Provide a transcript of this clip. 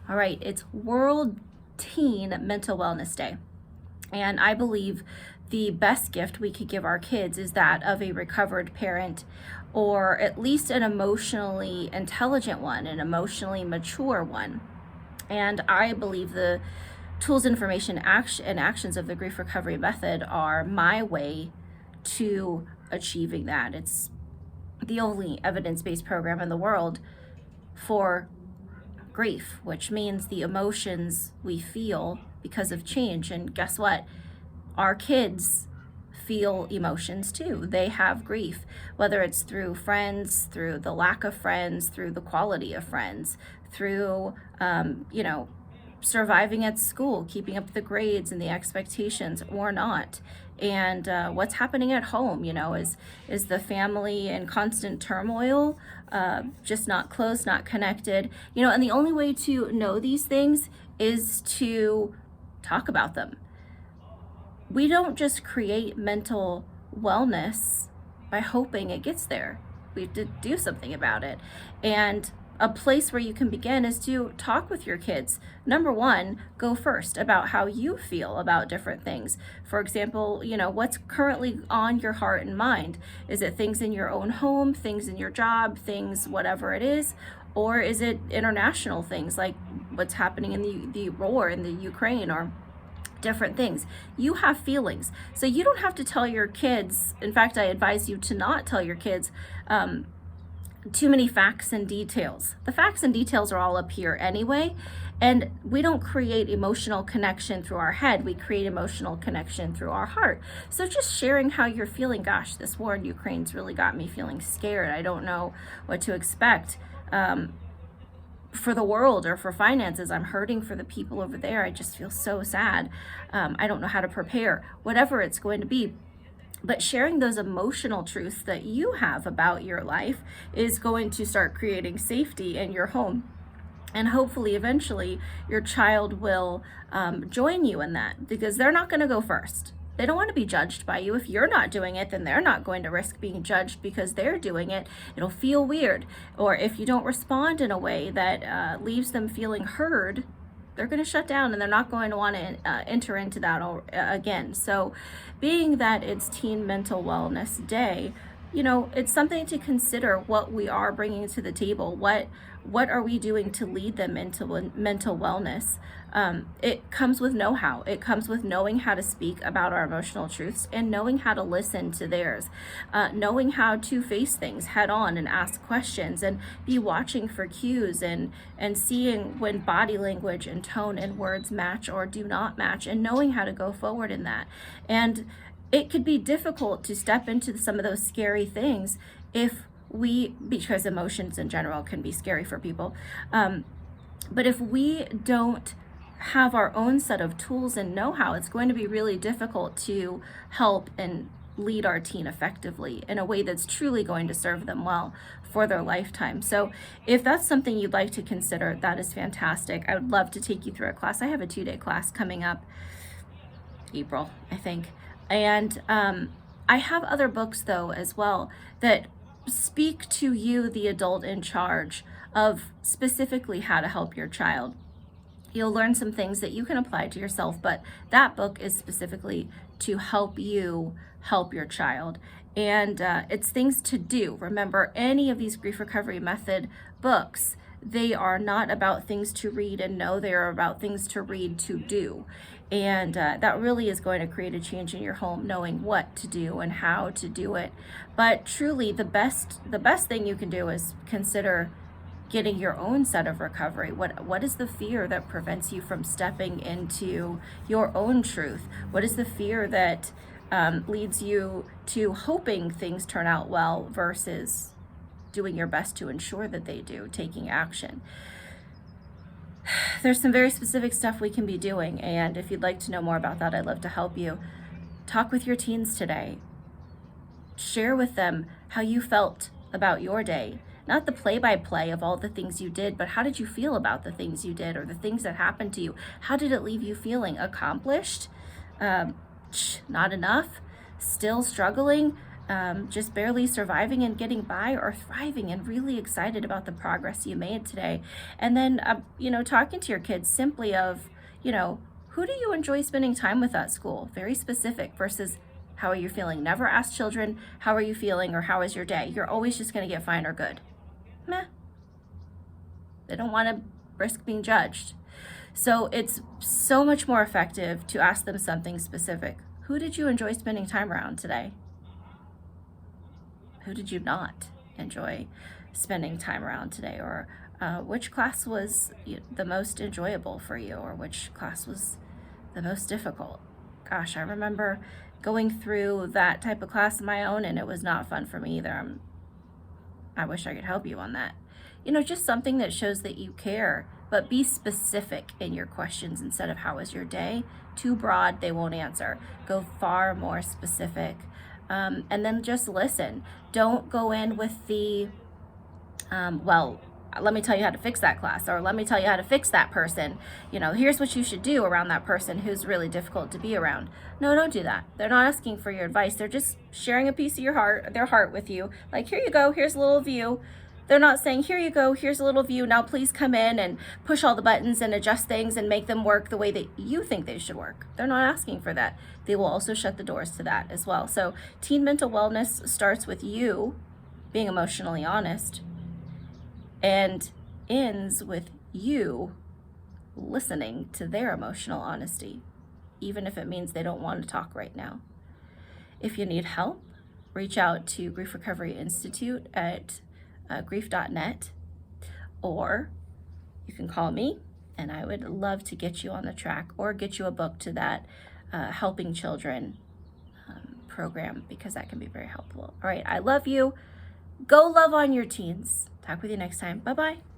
All right, it's World Teen Mental Wellness Day. And I believe the best gift we could give our kids is that of a recovered parent, or at least an emotionally intelligent one, an emotionally mature one. And I believe the tools, information, action, and actions of the grief recovery method are my way to achieving that. It's the only evidence-based program in the world for grief, which means the emotions we feel because of change. And guess what? Our kids feel emotions too. They have grief, whether it's through friends, through the lack of friends, through the quality of friends, through, surviving at school, keeping up the grades and the expectations or not. And what's happening at home, is the family in constant turmoil, just not close, not connected, and the only way to know these things is to talk about them. We don't just create mental wellness by hoping it gets there. We have to do something about it. And a place where you can begin is to talk with your kids. Number one, go first about how you feel about different things. For example, what's currently on your heart and mind? Is it things in your own home, things in your job, things, whatever it is? Or is it international things like what's happening in the war in the Ukraine or different things? You have feelings. So you don't have to tell your kids. In fact, I advise you to not tell your kids too many facts and details. The facts and details are all up here anyway, and we don't create emotional connection through our head. We create emotional connection through our heart. So just sharing how you're feeling. Gosh, this war in Ukraine's really got me feeling scared. I don't know what to expect for the world or for finances. I'm hurting for the people over there. I just feel so sad. I don't know how to prepare, whatever it's going to be. But sharing those emotional truths that you have about your life is going to start creating safety in your home. And hopefully, eventually, your child will join you in that, because they're not going to go first. They don't want to be judged by you. If you're not doing it, then they're not going to risk being judged because they're doing it. It'll feel weird. Or if you don't respond in a way that leaves them feeling heard, they're going to shut down and they're not going to want to enter into that again. So being that it's Teen Mental Wellness Day, it's something to consider what we are bringing to the table. What are we doing to lead them into mental wellness? It comes with know-how. It comes with knowing how to speak about our emotional truths and knowing how to listen to theirs, knowing how to face things head on and ask questions and be watching for cues and seeing when body language and tone and words match or do not match, and knowing how to go forward in that. And it could be difficult to step into some of those scary things because emotions in general can be scary for people. But if we don't have our own set of tools and know-how, it's going to be really difficult to help and lead our teen effectively in a way that's truly going to serve them well for their lifetime. So if that's something you'd like to consider, that is fantastic. I would love to take you through a class. I have a 2-day class coming up, April, I think. And I have other books, though, as well, that speak to you, the adult in charge, of specifically how to help your child. You'll learn some things that you can apply to yourself, but that book is specifically to help you help your child. And it's things to do. Remember, any of these grief recovery method books, they are not about things to read and know, they are about things to read to do. And that really is going to create a change in your home, knowing what to do and how to do it. But truly, the best thing you can do is consider getting your own set of recovery. What is the fear that prevents you from stepping into your own truth? What is the fear that leads you to hoping things turn out well versus doing your best to ensure that they do, taking action? There's some very specific stuff we can be doing, and if you'd like to know more about that, I'd love to help you. Talk with your teens today. Share with them how you felt about your day. Not the play-by-play of all the things you did, but how did you feel about the things you did or the things that happened to you? How did it leave you feeling? Accomplished? Not enough? Still struggling? just barely surviving and getting by, or thriving and really excited about the progress you made today. And then, talking to your kids simply of, who do you enjoy spending time with at school? Very specific versus how are you feeling? Never ask children, how are you feeling or how is your day? You're always just going to get fine or good. Meh. They don't want to risk being judged. So it's so much more effective to ask them something specific. Who did you enjoy spending time around today? Who did you not enjoy spending time around today? Or which class was the most enjoyable for you? Or which class was the most difficult? Gosh, I remember going through that type of class of my own, and it was not fun for me either. I wish I could help you on that. Just something that shows that you care, but be specific in your questions instead of how was your day. Too broad, they won't answer. Go far more specific. And then just listen. Don't go in with the, let me tell you how to fix that class, or let me tell you how to fix that person. Here's what you should do around that person who's really difficult to be around. No, don't do that. They're not asking for your advice. They're just sharing a piece of their heart with you. Like, here you go, here's a little view. They're not saying, here you go, here's a little view. Now please come in and push all the buttons and adjust things and make them work the way that you think they should work. They're not asking for that. They will also shut the doors to that as well. So teen mental wellness starts with you being emotionally honest and ends with you listening to their emotional honesty, even if it means they don't want to talk right now. If you need help, reach out to Grief Recovery Institute at grief.net, or you can call me and I would love to get you on the track or get you a book to that Helping Children program, because that can be very helpful. All right, I love you. Go love on your teens. Talk with you next time. Bye-bye.